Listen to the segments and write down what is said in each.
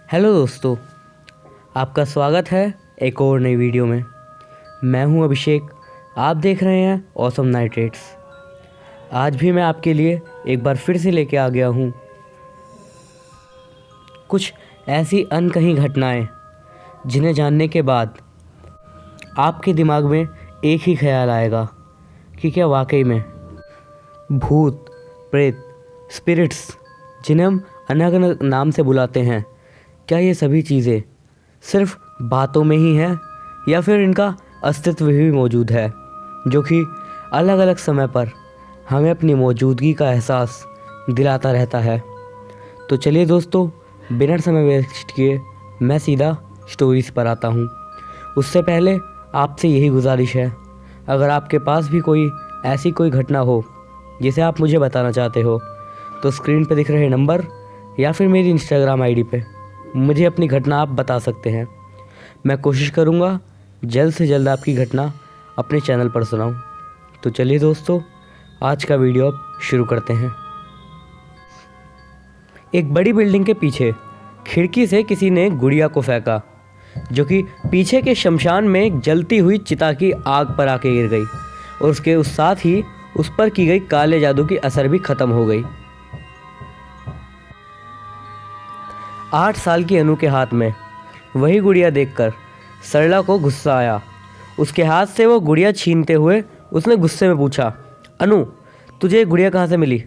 Hello दोस्तों, आपका स्वागत है एक और नई वीडियो में। मैं हूं अभिषेक। आप देख रहे हैं ऑसम नाइट राइड्स। आज भी मैं आपके लिए एक बार फिर से लेके आ गया हूं कुछ ऐसी अनकही घटनाएं जिन्हें जानने के बाद आपके दिमाग में एक ही ख्याल आएगा कि क्या वाकई में भूत, प्रेत, स्पिरिट्स, जिन्हें हम अलग अलग नाम से बुलाते हैं, क्या ये सभी चीज़ें सिर्फ बातों में ही हैं या फिर इनका अस्तित्व भी मौजूद है, जो कि अलग अलग समय पर हमें अपनी मौजूदगी का एहसास दिलाता रहता है। तो चलिए दोस्तों, बिना समय वेस्ट किए मैं सीधा स्टोरीज पर आता हूँ। उससे पहले आपसे यही गुजारिश है, अगर आपके पास भी कोई ऐसी कोई घटना हो जिसे आप मुझे बताना चाहते हो, तो स्क्रीन पर दिख रहे नंबर या फिर मेरी इंस्टाग्राम आईडी पे मुझे अपनी घटना आप बता सकते हैं। मैं कोशिश करूँगा जल्द से जल्द आपकी घटना अपने चैनल पर सुनाऊँ। तो चलिए दोस्तों, आज का वीडियो अब शुरू करते हैं। एक बड़ी बिल्डिंग के पीछे खिड़की से किसी ने गुड़िया को फेंका, जो कि पीछे के शमशान में एक जलती हुई चिता की आग पर आके गिर गई और उसके उस साथ ही उस पर की गई काले जादू की असर भी ख़त्म हो गई। 8 साल की अनु के हाथ में वही गुड़िया देखकर सरला को गुस्सा आया। उसके हाथ से वो गुड़िया छीनते हुए उसने गुस्से में पूछा, अनु, तुझे ये गुड़िया कहाँ से मिली?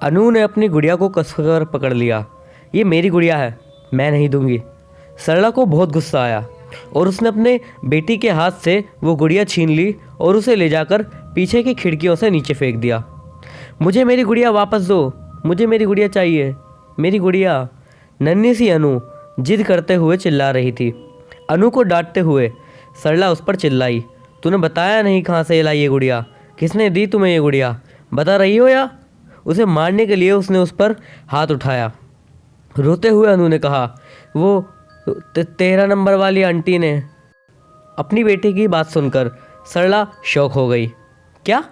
अनु ने अपनी गुड़िया को कसकर पकड़ लिया। ये मेरी गुड़िया है, मैं नहीं दूंगी। सरला को बहुत गुस्सा आया और उसने अपने बेटी के हाथ से वो गुड़िया छीन ली और उसे ले जाकर पीछे की खिड़कियों से नीचे फेंक दिया। मुझे मेरी गुड़िया वापस दो, मुझे मेरी गुड़िया चाहिए, मेरी गुड़िया। नन्ही सी अनु जिद करते हुए चिल्ला रही थी। अनु को डांटते हुए सरला उस पर चिल्लाई, तूने बताया नहीं कहाँ से लाई ये गुड़िया? किसने दी तुम्हें ये गुड़िया? बता रही हो या? उसे मारने के लिए उसने उस पर हाथ उठाया। रोते हुए अनु ने कहा, वो 13 नंबर वाली आंटी ने। अपनी बेटी की बात सुनकर सरला शौक हो गई। क्या?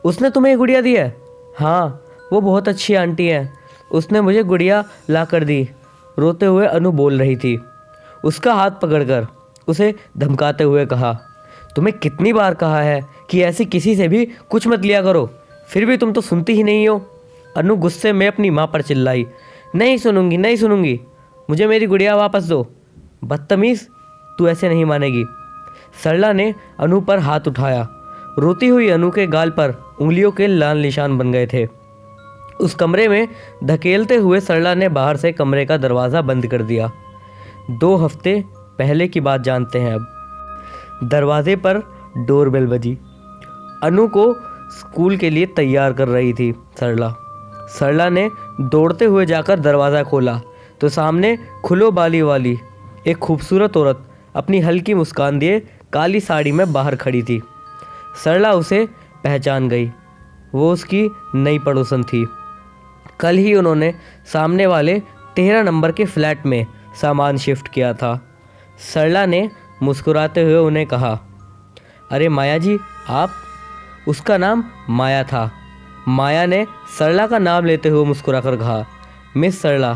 उसने तुम्हें ये गुड़िया दी है? हाँ, वो बहुत अच्छी आंटी है, उसने मुझे गुड़िया ला कर दी। रोते हुए अनु बोल रही थी। उसका हाथ पकड़कर उसे धमकाते हुए कहा, तुम्हें कितनी बार कहा है कि ऐसी किसी से भी कुछ मत लिया करो, फिर भी तुम तो सुनती ही नहीं हो। अनु गुस्से में अपनी माँ पर चिल्लाई, नहीं सुनूंगी, नहीं सुनूंगी, मुझे मेरी गुड़िया वापस दो। बदतमीज़, तू ऐसे नहीं मानेगी। सरला ने अनु पर हाथ उठाया। रोती हुई अनु के गाल पर उंगलियों के लाल निशान बन गए थे। उस कमरे में धकेलते हुए सरला ने बाहर से कमरे का दरवाज़ा बंद कर दिया। 2 हफ्ते पहले की बात जानते हैं अब। दरवाजे पर डोरबेल बजी। अनु को स्कूल के लिए तैयार कर रही थी सरला। सरला ने दौड़ते हुए जाकर दरवाज़ा खोला तो सामने खुलो बाली वाली एक खूबसूरत औरत अपनी हल्की मुस्कान दिए काली साड़ी में बाहर खड़ी थी। सरला उसे पहचान गई। वो उसकी नई पड़ोसन थी। कल ही उन्होंने सामने वाले 13 नंबर के फ्लैट में सामान शिफ्ट किया था। सरला ने मुस्कुराते हुए उन्हें कहा, अरे माया जी, आप? उसका नाम माया था। माया ने सरला का नाम लेते हुए मुस्कुराकर कहा, मिस सरला,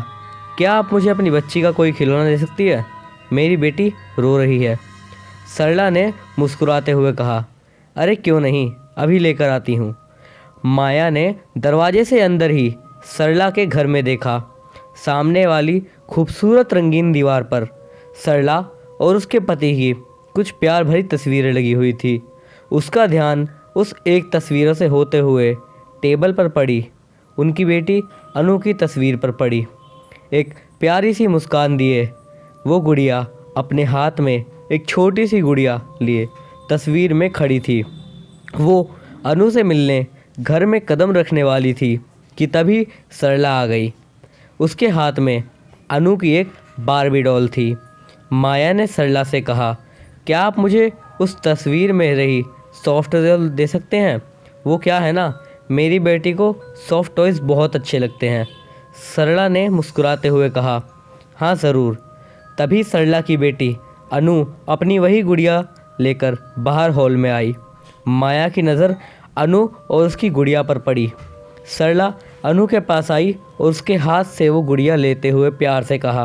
क्या आप मुझे अपनी बच्ची का कोई खिलौना दे सकती है? मेरी बेटी रो रही है। सरला ने मुस्कुराते हुए कहा, अरे क्यों नहीं, अभी लेकर आती हूँ। माया ने दरवाजे से अंदर ही सरला के घर में देखा। सामने वाली खूबसूरत रंगीन दीवार पर सरला और उसके पति की कुछ प्यार भरी तस्वीरें लगी हुई थी। उसका ध्यान उस एक तस्वीर से होते हुए टेबल पर पड़ी उनकी बेटी अनु की तस्वीर पर पड़ी। एक प्यारी सी मुस्कान दिए वो गुड़िया अपने हाथ में एक छोटी सी गुड़िया लिए तस्वीर में खड़ी थी। वो अनु से मिलने घर में कदम रखने वाली थी कि तभी सरला आ गई। उसके हाथ में अनु की एक बारबी डॉल थी। माया ने सरला से कहा, क्या आप मुझे उस तस्वीर में रही सॉफ्ट डॉल दे सकते हैं? वो क्या है ना, मेरी बेटी को सॉफ्ट टॉयज़ बहुत अच्छे लगते हैं। सरला ने मुस्कुराते हुए कहा, हाँ ज़रूर। तभी सरला की बेटी अनु अपनी वही गुड़िया लेकर बाहर हॉल में आई। माया की नज़र अनु और उसकी गुड़िया पर पड़ी। सरला अनु के पास आई और उसके हाथ से वो गुड़िया लेते हुए प्यार से कहा,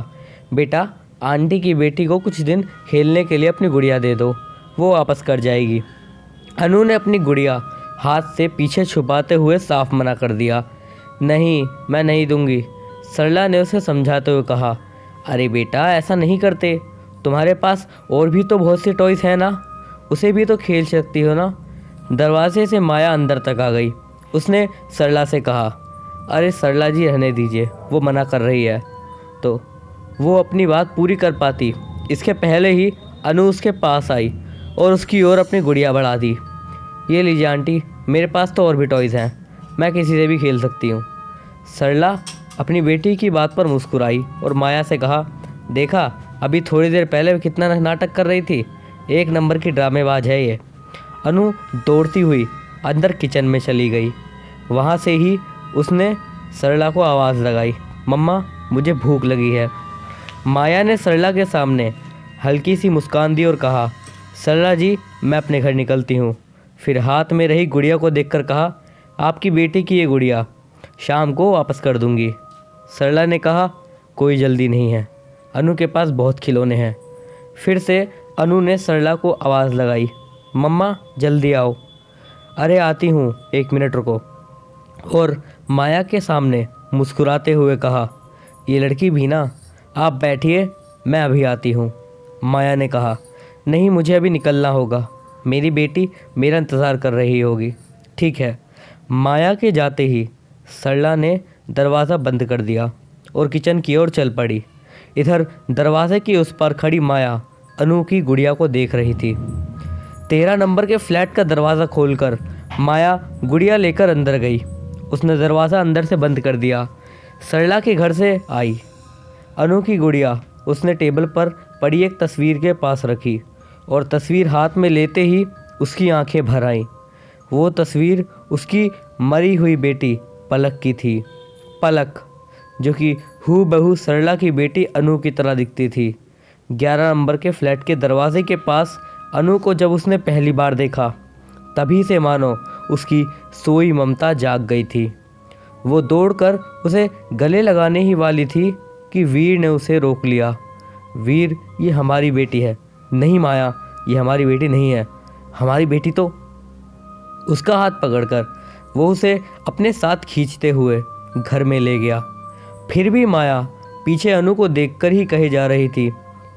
बेटा, आंटी की बेटी को कुछ दिन खेलने के लिए अपनी गुड़िया दे दो, वो वापस कर जाएगी। अनु ने अपनी गुड़िया हाथ से पीछे छुपाते हुए साफ मना कर दिया। नहीं, मैं नहीं दूंगी। सरला ने उसे समझाते हुए कहा। अरे बेटा, ऐसा नहीं करते, तुम्हारे पास और भी तो बहुत से टॉयज़ हैं ना, उसे भी तो खेल सकती हो ना। दरवाजे से माया अंदर तक आ गई। उसने सरला से कहा, अरे सरला जी, रहने दीजिए, वो मना कर रही है। तो वो अपनी बात पूरी कर पाती इसके पहले ही अनु उसके पास आई और उसकी ओर अपनी गुड़िया बढ़ा दी। ये लीजिए आंटी, मेरे पास तो और भी टॉयज़ हैं, मैं किसी से भी खेल सकती हूँ। सरला अपनी बेटी की बात पर मुस्कुराई और माया से कहा, देखा, अभी थोड़ी देर पहले कितना नाटक कर रही थी, एक नंबर की ड्रामेबाज है ये। अनु दौड़ती हुई अंदर किचन में चली गई। वहाँ से ही उसने सरला को आवाज़ लगाई, मम्मा, मुझे भूख लगी है। माया ने सरला के सामने हल्की सी मुस्कान दी और कहा, सरला जी, मैं अपने घर निकलती हूँ। फिर हाथ में रही गुड़िया को देखकर कहा, आपकी बेटी की ये गुड़िया शाम को वापस कर दूँगी। सरला ने कहा, कोई जल्दी नहीं है, अनु के पास बहुत खिलौने हैं। फिर से अनु ने सरला को आवाज़ लगाई, मम्मा, जल्दी आओ। अरे आती हूँ, 1 मिनट रुको। और माया के सामने मुस्कुराते हुए कहा, ये लड़की भी ना, आप बैठिए, मैं अभी आती हूँ। माया ने कहा, नहीं, मुझे अभी निकलना होगा, मेरी बेटी मेरा इंतज़ार कर रही होगी। ठीक है। माया के जाते ही सरला ने दरवाज़ा बंद कर दिया और किचन की ओर चल पड़ी। इधर दरवाजे की उस पर खड़ी माया अनु की गुड़िया को देख रही थी। 13 नंबर के फ्लैट का दरवाज़ा खोलकर माया गुड़िया लेकर अंदर गई। उसने दरवाज़ा अंदर से बंद कर दिया। सरला के घर से आई अनु की गुड़िया उसने टेबल पर पड़ी एक तस्वीर के पास रखी और तस्वीर हाथ में लेते ही उसकी आंखें भर आईं। वो तस्वीर उसकी मरी हुई बेटी पलक की थी। पलक, जो कि हूबहू सरला की बेटी अनु की तरह दिखती थी। 11 नंबर के फ्लैट के दरवाजे के पास अनु को जब उसने पहली बार देखा, तभी से मानो उसकी सोई ममता जाग गई थी। वो दौड़कर उसे गले लगाने ही वाली थी कि वीर ने उसे रोक लिया। वीर, ये हमारी बेटी है। नहीं माया, ये हमारी बेटी नहीं है, हमारी बेटी तो। उसका हाथ पकड़कर वो उसे अपने साथ खींचते हुए घर में ले गया। फिर भी माया पीछे अनु को देखकर ही कहे जा रही थी,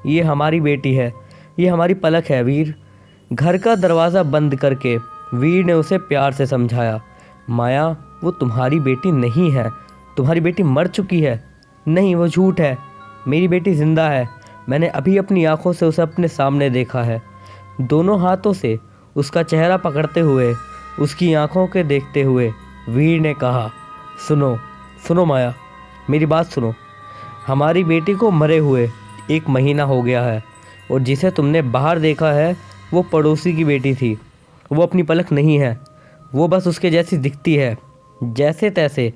ये हमारी बेटी है, ये हमारी पलक है वीर। घर का दरवाज़ा बंद करके वीर ने उसे प्यार से समझाया, माया, वो तुम्हारी बेटी नहीं है, तुम्हारी बेटी मर चुकी है। नहीं, वो झूठ है, मेरी बेटी जिंदा है, मैंने अभी अपनी आंखों से उसे अपने सामने देखा है। दोनों हाथों से उसका चेहरा पकड़ते हुए उसकी आंखों के देखते हुए वीर ने कहा, सुनो सुनो माया, मेरी बात सुनो। हमारी बेटी को मरे हुए 1 महीना हो गया है और जिसे तुमने बाहर देखा है वो पड़ोसी की बेटी थी। वो अपनी पलक नहीं है, वो बस उसके जैसी दिखती है। जैसे तैसे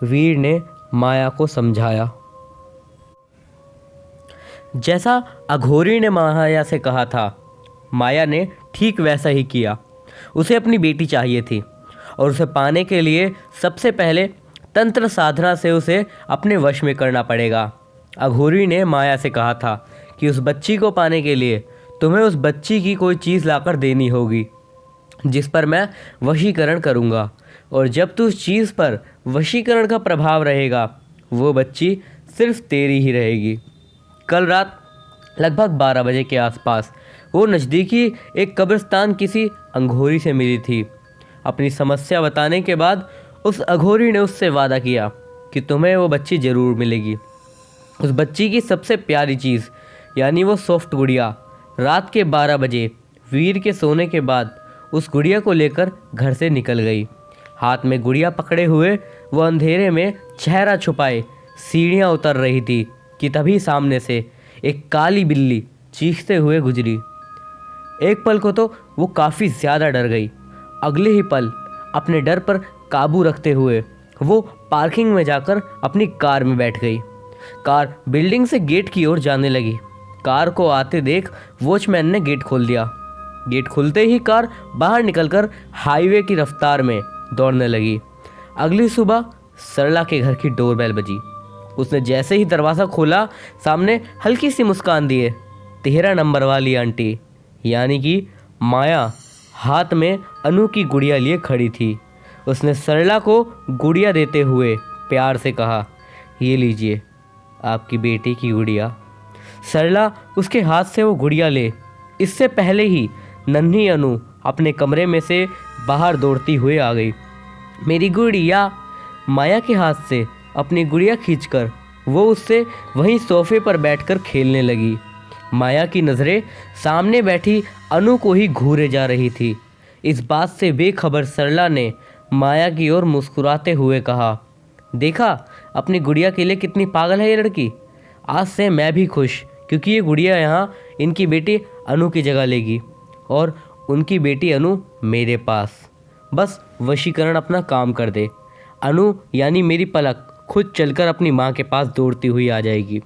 वीर ने माया को समझाया। जैसा अघोरी ने माया से कहा था, माया ने ठीक वैसा ही किया। उसे अपनी बेटी चाहिए थी और उसे पाने के लिए सबसे पहले तंत्र साधना से उसे अपने वश में करना पड़ेगा। अघोरी ने माया से कहा था कि उस बच्ची को पाने के लिए तुम्हें उस बच्ची की कोई चीज़ लाकर देनी होगी जिस पर मैं वशीकरण करूँगा, और जब तो उस चीज़ पर वशीकरण का प्रभाव रहेगा वो बच्ची सिर्फ तेरी ही रहेगी। कल रात लगभग 12 बजे के आसपास वो नज़दीकी एक कब्रिस्तान किसी अघोरी से मिली थी। अपनी समस्या बताने के बाद उस अघोरी ने उससे वादा किया कि तुम्हें वो बच्ची ज़रूर मिलेगी। उस बच्ची की सबसे प्यारी चीज़ यानी वो सॉफ्ट गुड़िया रात के 12 बजे वीर के सोने के बाद उस गुड़िया को लेकर घर से निकल गई। हाथ में गुड़िया पकड़े हुए वो अंधेरे में चेहरा छुपाए सीढ़ियाँ उतर रही थी कि तभी सामने से एक काली बिल्ली चीखते हुए गुजरी। एक पल को तो वो काफ़ी ज़्यादा डर गई। अगले ही पल अपने डर पर काबू रखते हुए वो पार्किंग में जाकर अपनी कार में बैठ गई। कार बिल्डिंग से गेट की ओर जाने लगी। कार को आते देख वॉचमैन ने गेट खोल दिया। गेट खुलते ही कार बाहर निकलकर हाईवे की रफ्तार में दौड़ने लगी। अगली सुबह सरला के घर की डोरबेल बजी। उसने जैसे ही दरवाज़ा खोला, सामने हल्की सी मुस्कान दिए 13 नंबर वाली आंटी यानी कि माया हाथ में अनु की गुड़िया लिए खड़ी थी। उसने सरला को गुड़िया देते हुए प्यार से कहा, ये लीजिए आपकी बेटी की गुड़िया। सरला उसके हाथ से वो गुड़िया ले, इससे पहले ही नन्ही अनु अपने कमरे में से बाहर दौड़ती हुई आ गई। मेरी गुड़िया। माया के हाथ से अपनी गुड़िया खींचकर वो उससे वहीं सोफे पर बैठकर खेलने लगी। माया की नज़रें सामने बैठी अनु को ही घूरे जा रही थी। इस बात से बेखबर सरला ने माया की ओर मुस्कुराते हुए कहा, देखा अपनी गुड़िया के लिए कितनी पागल है ये लड़की। आज से मैं भी खुश, क्योंकि ये गुड़िया यहाँ इनकी बेटी अनु की जगह लेगी और उनकी बेटी अनु मेरे पास। बस वशीकरण अपना काम कर दे। अनु यानी मेरी पलक खुद चलकर अपनी माँ के पास दौड़ती हुई आ जाएगी।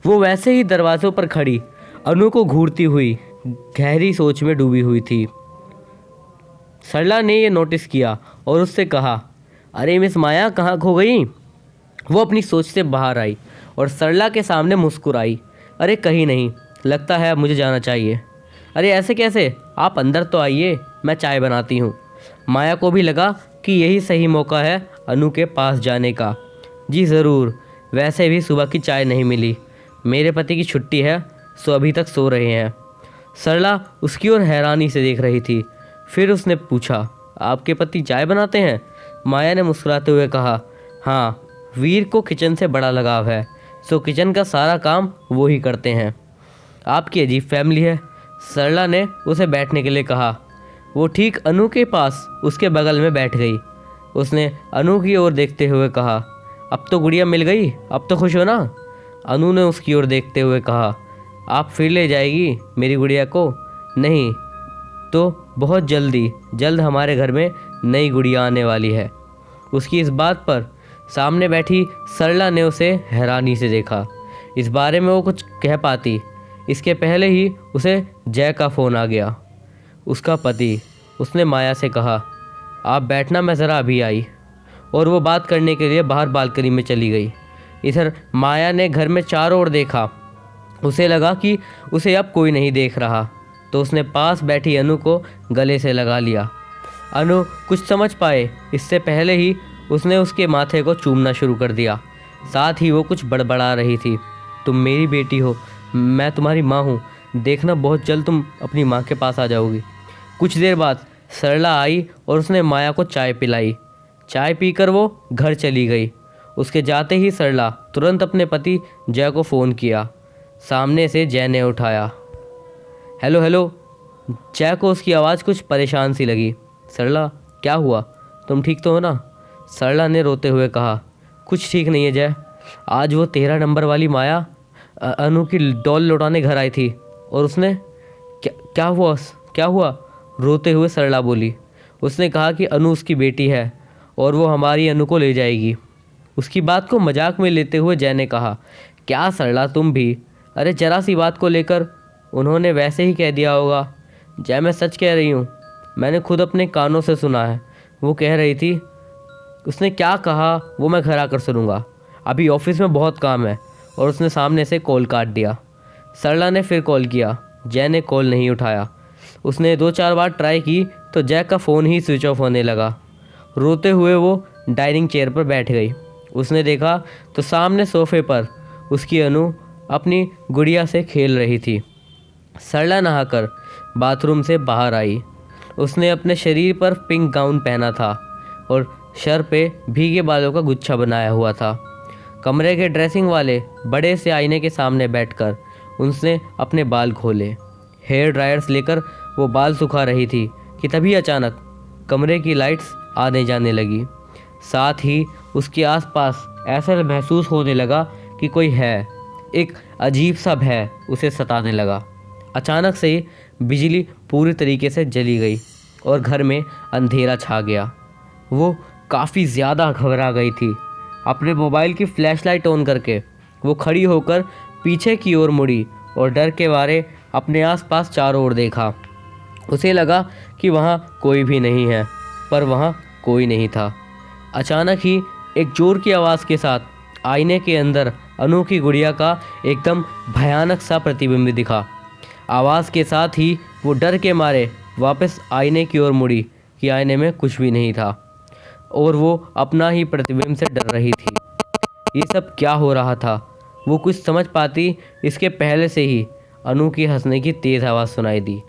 वो वैसे ही दरवाज़ों पर खड़ी अनु को घूरती हुई गहरी सोच में डूबी हुई थी। सरला ने ये नोटिस किया और उससे कहा, अरे मिस माया कहाँ खो गई। वो अपनी सोच से बाहर आई और सरला के सामने मुस्कुराई। अरे कहीं नहीं, लगता है अब मुझे जाना चाहिए। अरे ऐसे कैसे, आप अंदर तो आइए, मैं चाय बनाती हूँ। माया को भी लगा कि यही सही मौका है अनु के पास जाने का। जी ज़रूर, वैसे भी सुबह की चाय नहीं मिली, मेरे पति की छुट्टी है सो अभी तक सो रहे हैं। सरला उसकी ओर हैरानी से देख रही थी। फिर उसने पूछा, आपके पति चाय बनाते हैं? माया ने मुस्कुराते हुए कहा, हाँ, वीर को किचन से बड़ा लगाव है, सो किचन का सारा काम वो ही करते हैं। आपकी अजीब फैमिली है। सरला ने उसे बैठने के लिए कहा। वो ठीक अनु के पास उसके बगल में बैठ गई। उसने अनु की ओर देखते हुए कहा, अब तो गुड़िया मिल गई, अब तो खुश हो ना? अनु ने उसकी ओर देखते हुए कहा, आप फिर ले जाएगी मेरी गुड़िया को? नहीं तो बहुत जल्द हमारे घर में नई गुड़िया आने वाली है। उसकी इस बात पर सामने बैठी सरला ने उसे हैरानी से देखा। इस बारे में वो कुछ कह पाती इसके पहले ही उसे जय का फ़ोन आ गया, उसका पति। उसने माया से कहा, आप बैठना, मैं ज़रा अभी आई। और वो बात करने के लिए बाहर बालकनी में चली गई। इधर माया ने घर में चारों ओर देखा। उसे लगा कि उसे अब कोई नहीं देख रहा, तो उसने पास बैठी अनु को गले से लगा लिया। अनु कुछ समझ पाए इससे पहले ही उसने उसके माथे को चूमना शुरू कर दिया। साथ ही वो कुछ बड़बड़ा रही थी, तुम मेरी बेटी हो, मैं तुम्हारी माँ हूँ, देखना बहुत जल्द तुम अपनी माँ के पास आ जाओगी। कुछ देर बाद सरला आई और उसने माया को चाय पिलाई। चाय पीकर वो घर चली गई। उसके जाते ही सरला तुरंत अपने पति जय को फ़ोन किया। सामने से जय ने उठाया। Hello hello. जय को उसकी आवाज़ कुछ परेशान सी लगी। सरला, क्या हुआ, तुम ठीक तो हो ना? सरला ने रोते हुए कहा, कुछ ठीक नहीं है जय, आज वो 13 नंबर वाली माया अनु की डॉल लौटाने घर आई थी और उसने क्या हुआ? रोते हुए सरला बोली। उसने कहा कि अनु उसकी बेटी है और वो हमारी अनु को ले जाएगी। उसकी बात को मजाक में लेते हुए जय ने कहा, क्या सरला तुम भी, अरे जरा सी बात को लेकर उन्होंने वैसे ही कह दिया होगा। जय मैं सच कह रही हूँ, मैंने खुद अपने कानों से सुना है। वो कह रही थी, उसने क्या कहा वो मैं घर आकर सुनूंगा, अभी ऑफिस में बहुत काम है। और उसने सामने से कॉल काट दिया। सरला ने फिर कॉल किया, जय ने कॉल नहीं उठाया। उसने 2-4 बार ट्राई की तो जय का फ़ोन ही स्विच ऑफ होने लगा। रोते हुए वो डाइनिंग चेयर पर बैठ गई। उसने देखा तो सामने सोफे पर उसकी अनु अपनी गुड़िया से खेल रही थी। सरला नहाकर बाथरूम से बाहर आई। उसने अपने शरीर पर पिंक गाउन पहना था और सर पे भीगे बालों का गुच्छा बनाया हुआ था। कमरे के ड्रेसिंग वाले बड़े से आईने के सामने बैठकर उसने अपने बाल खोले। हेयर ड्रायर्स लेकर वो बाल सुखा रही थी कि तभी अचानक कमरे की लाइट्स आने जाने लगी। साथ ही उसके आसपास ऐसा महसूस होने लगा कि कोई है। एक अजीब सा भय उसे सताने लगा। अचानक से ही बिजली पूरी तरीके से जली गई और घर में अंधेरा छा गया। वो काफ़ी ज़्यादा घबरा गई थी। अपने मोबाइल की फ्लैशलाइट ऑन करके वो खड़ी होकर पीछे की ओर मुड़ी और डर के मारे अपने आसपास चारों ओर देखा। उसे लगा कि वहाँ कोई भी नहीं है, पर वहाँ कोई नहीं था। अचानक ही एक जोर की आवाज़ के साथ आईने के अंदर अनु की गुड़िया का एकदम भयानक सा प्रतिबिंब दिखा। आवाज़ के साथ ही वो डर के मारे वापस आईने की ओर मुड़ी कि आईने में कुछ भी नहीं था और वो अपना ही प्रतिबिंब से डर रही थी। ये सब क्या हो रहा था वो कुछ समझ पाती इसके पहले से ही अनु की हंसने की तेज़ आवाज़ सुनाई दी।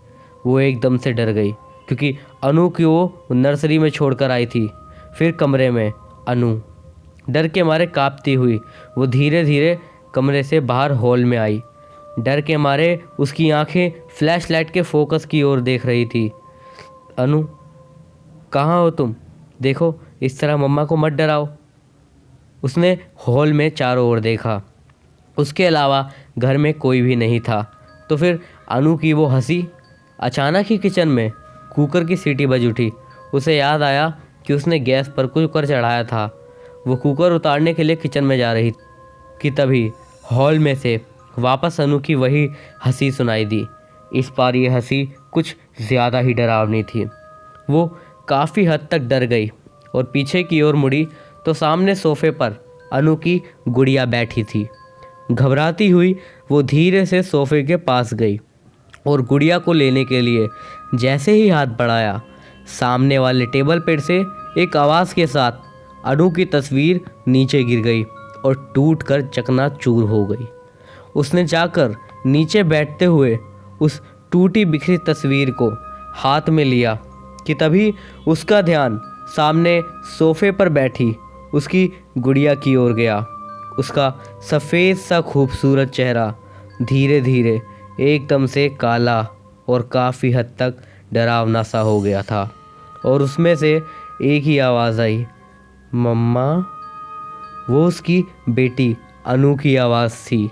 वो एकदम से डर गई क्योंकि अनु की वो नर्सरी में छोड़कर आई थी। फिर कमरे में अनु डर के मारे कांपती हुई वो धीरे धीरे कमरे से बाहर हॉल में आई। डर के मारे उसकी आंखें फ्लैशलाइट के फोकस की ओर देख रही थी। अनु, कहाँ हो तुम? देखो, इस तरह मम्मा को मत डराओ। उसने हॉल में चारों ओर देखा, उसके अलावा घर में कोई भी नहीं था। तो फिर अनु की वो हंसी। अचानक ही किचन में कुकर की सीटी बज उठी। उसे याद आया कि उसने गैस पर कुकर चढ़ाया था। वो कुकर उतारने के लिए किचन में जा रही कि तभी हॉल में से वापस अनु की वही हंसी सुनाई दी। इस बार ये हंसी कुछ ज़्यादा ही डरावनी थी। वो काफ़ी हद तक डर गई और पीछे की ओर मुड़ी तो सामने सोफे पर अनु की गुड़िया बैठी थी। घबराती हुई वो धीरे से सोफे के पास गई और गुड़िया को लेने के लिए जैसे ही हाथ बढ़ाया, सामने वाले टेबल पर से एक आवाज़ के साथ अनु की तस्वीर नीचे गिर गई और टूटकर चकनाचूर हो गई। उसने जाकर नीचे बैठते हुए उस टूटी बिखरी तस्वीर को हाथ में लिया कि तभी उसका ध्यान सामने सोफे पर बैठी उसकी गुड़िया की ओर गया। उसका सफ़ेद सा खूबसूरत चेहरा धीरे धीरे एकदम से काला और काफ़ी हद तक डरावना सा हो गया था और उसमें से एक ही आवाज़ आई, मम्मा। वो उसकी बेटी अनु की आवाज़ थी।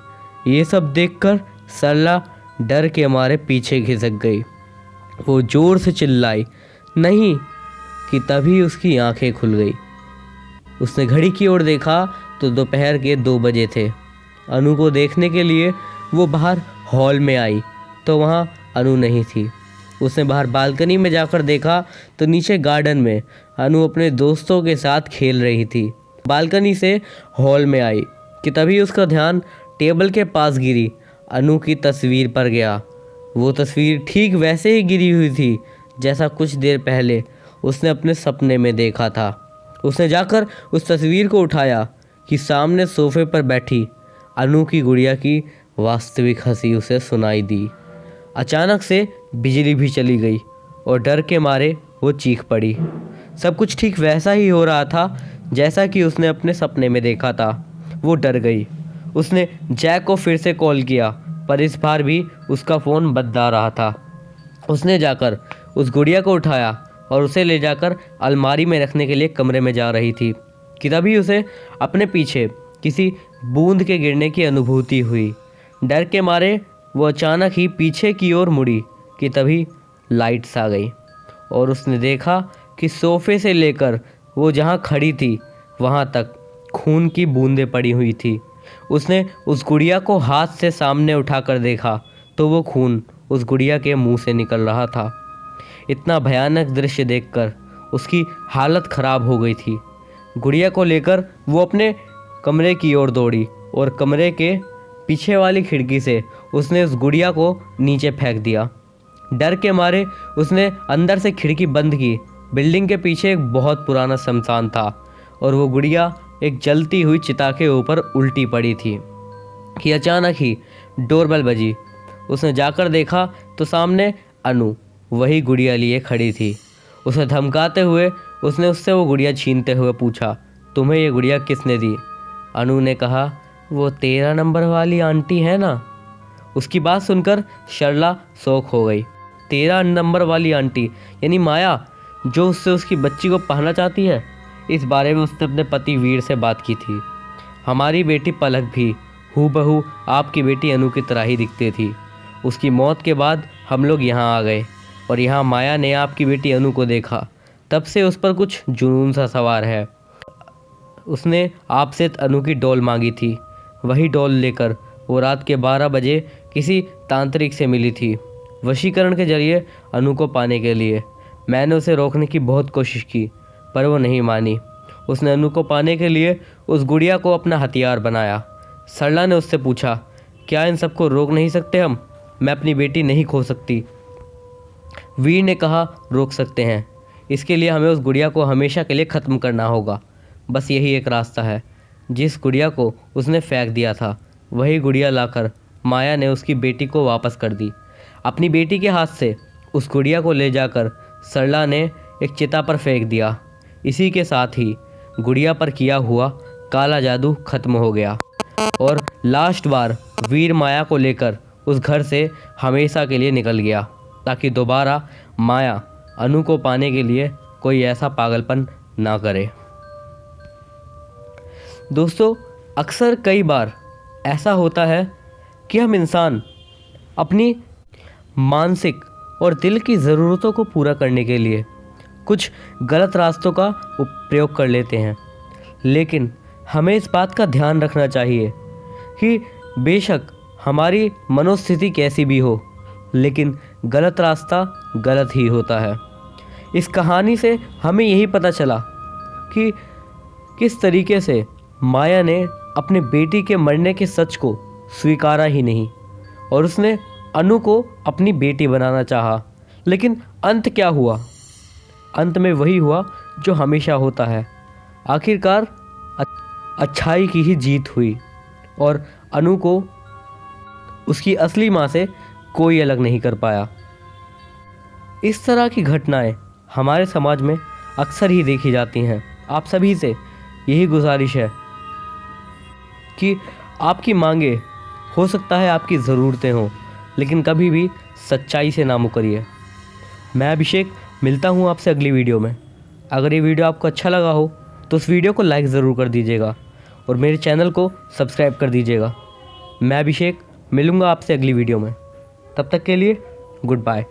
ये सब देखकर सरला डर के मारे पीछे खिसक गई। वो ज़ोर से चिल्लाई, नहीं, कि तभी उसकी आंखें खुल गई। उसने घड़ी की ओर देखा तो दोपहर के 2 बजे थे। अनु को देखने के लिए वो बाहर हॉल में आई तो वहाँ अनु नहीं थी। उसने बाहर बालकनी में जाकर देखा तो नीचे गार्डन में अनु अपने दोस्तों के साथ खेल रही थी। बालकनी से हॉल में आई कि तभी उसका ध्यान टेबल के पास गिरी अनु की तस्वीर पर गया। वो तस्वीर ठीक वैसे ही गिरी हुई थी जैसा कुछ देर पहले उसने अपने सपने में देखा था। उसने जाकर उस तस्वीर को उठाया कि सामने सोफे पर बैठी अनु की गुड़िया की वास्तविक हंसी उसे सुनाई दी। अचानक से बिजली भी चली गई और डर के मारे वो चीख पड़ी। सब कुछ ठीक वैसा ही हो रहा था जैसा कि उसने अपने सपने में देखा था। वो डर गई। उसने जैक को फिर से कॉल किया पर इस बार भी उसका फ़ोन बद्दा रहा था। उसने जाकर उस गुड़िया को उठाया और उसे ले जाकर अलमारी में रखने के लिए कमरे में जा रही थी कि तभी उसे अपने पीछे किसी बूंद के गिरने की अनुभूति हुई। डर के मारे वो अचानक ही पीछे की ओर मुड़ी कि तभी लाइट्स आ गई और उसने देखा कि सोफे से लेकर वो जहाँ खड़ी थी वहाँ तक खून की बूंदें पड़ी हुई थी। उसने उस गुड़िया को हाथ से सामने उठाकर देखा तो वो खून उस गुड़िया के मुंह से निकल रहा था। इतना भयानक दृश्य देखकर उसकी हालत ख़राब हो गई थी। गुड़िया को लेकर वो अपने कमरे की ओर दौड़ी और कमरे के पीछे वाली खिड़की से उसने उस गुड़िया को नीचे फेंक दिया। डर के मारे उसने अंदर से खिड़की बंद की। बिल्डिंग के पीछे एक बहुत पुराना शमशान था और वो गुड़िया एक जलती हुई चिता के ऊपर उल्टी पड़ी थी कि अचानक ही डोरबेल बजी। उसने जाकर देखा तो सामने अनु वही गुड़िया लिए खड़ी थी। उसे धमकाते हुए उसने उससे वो गुड़िया छीनते हुए पूछा, तुम्हें ये गुड़िया किसने दी? अनु ने कहा, वो 13 नंबर वाली आंटी है ना। उसकी बात सुनकर सरला शौक हो गई। 13 नंबर वाली आंटी यानी माया, जो उससे उसकी बच्ची को पाना चाहती है। इस बारे में उसने अपने पति वीर से बात की थी। हमारी बेटी पलक भी हूबहू आपकी बेटी अनु की तरह ही दिखती थी। उसकी मौत के बाद हम लोग यहाँ आ गए और यहाँ माया ने आपकी बेटी अनु को देखा। तब से उस पर कुछ जुनून सा सवार है। उसने आपसे अनु की डॉल मांगी थी। वही डॉल लेकर वो रात के 12 बजे किसी तांत्रिक से मिली थी, वशीकरण के जरिए अनु को पाने के लिए। मैंने उसे रोकने की बहुत कोशिश की पर वो नहीं मानी। उसने अनु को पाने के लिए उस गुड़िया को अपना हथियार बनाया। सरला ने उससे पूछा, क्या इन सबको रोक नहीं सकते हम? मैं अपनी बेटी नहीं खो सकती। वीर ने कहा, रोक सकते हैं। इसके लिए हमें उस गुड़िया को हमेशा के लिए ख़त्म करना होगा। बस यही एक रास्ता है। जिस गुड़िया को उसने फेंक दिया था वही गुड़िया लाकर माया ने उसकी बेटी को वापस कर दी। अपनी बेटी के हाथ से उस गुड़िया को ले जाकर सरला ने एक चिता पर फेंक दिया। इसी के साथ ही गुड़िया पर किया हुआ काला जादू खत्म हो गया और लास्ट बार वीर माया को लेकर उस घर से हमेशा के लिए निकल गया, ताकि दोबारा माया अनु को पाने के लिए कोई ऐसा पागलपन ना करे। दोस्तों, अक्सर कई बार ऐसा होता है कि हम इंसान अपनी मानसिक और दिल की ज़रूरतों को पूरा करने के लिए कुछ गलत रास्तों का प्रयोग कर लेते हैं। लेकिन हमें इस बात का ध्यान रखना चाहिए कि बेशक हमारी मनोस्थिति कैसी भी हो, लेकिन गलत रास्ता गलत ही होता है। इस कहानी से हमें यही पता चला कि किस तरीके से माया ने अपने बेटी के मरने के सच को स्वीकारा ही नहीं और उसने अनु को अपनी बेटी बनाना चाहा। लेकिन अंत क्या हुआ? अंत में वही हुआ जो हमेशा होता है। आखिरकार अच्छाई की ही जीत हुई और अनु को उसकी असली माँ से कोई अलग नहीं कर पाया। इस तरह की घटनाएं हमारे समाज में अक्सर ही देखी जाती हैं। आप सभी से यही गुजारिश है कि आपकी मांगे हो सकता है आपकी ज़रूरतें हों, लेकिन कभी भी सच्चाई से ना मुकरिए। मैं अभिषेक मिलता हूँ आपसे अगली वीडियो में। अगर ये वीडियो आपको अच्छा लगा हो तो उस वीडियो को लाइक ज़रूर कर दीजिएगा और मेरे चैनल को सब्सक्राइब कर दीजिएगा। मैं अभिषेक मिलूँगा आपसे अगली वीडियो में। तब तक के लिए गुड बाय।